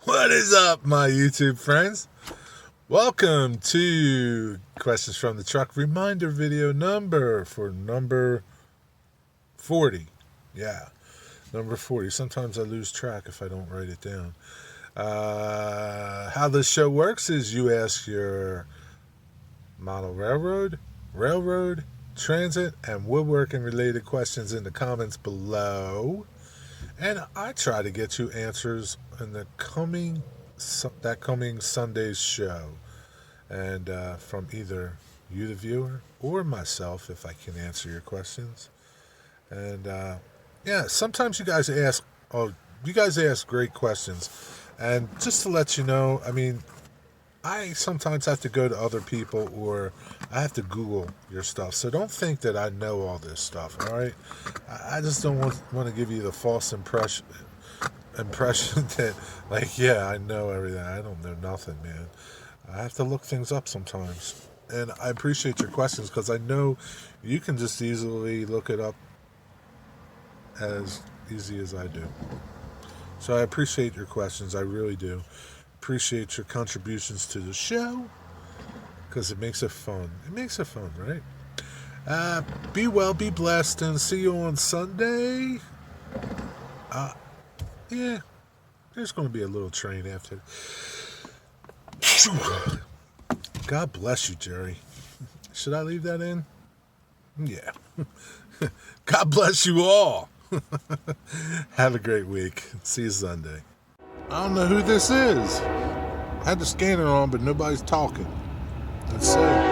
What is up, my YouTube friends? Welcome to Questions from the Truck Reminder video number 40. Yeah, number 40. Sometimes I lose track if I don't write it down. How this show works is you ask your model railroad, transit, and woodworking related questions in the comments below. And I try to get you answers in the coming Sunday's show. And from either you, the viewer, or myself, if I can answer your questions. And yeah, sometimes you guys ask great questions. And just to let you know, I mean, I sometimes have to go to other people or I have to Google your stuff. So don't think that I know all this stuff, all right? I just don't want to give you the false impression that, like, yeah, I know everything. I don't know nothing, man. I have to look things up sometimes. And I appreciate your questions because I know you can just easily look it up as easy as I do. So I appreciate your questions. I really do. Appreciate your contributions to the show because it makes it fun. It makes it fun, right? Be well, be blessed, and see you on Sunday. Yeah, there's going to be a little train after. God bless you, Jerry. Should I leave that in? Yeah. God bless you all. Have a great week. See you Sunday. I don't know who this is. I had the scanner on, but nobody's talking. Let's see. 032.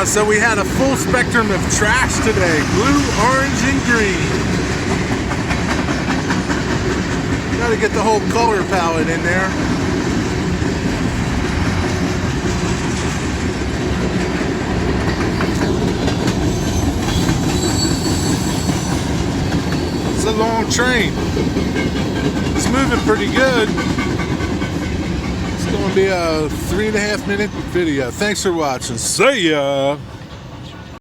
So we had a full spectrum of trash today. Blue, orange, and green. Gotta get the whole color palette in there. It's a long train. It's moving pretty good. It's going to be a 3.5 minute video. Thanks for watching. See ya.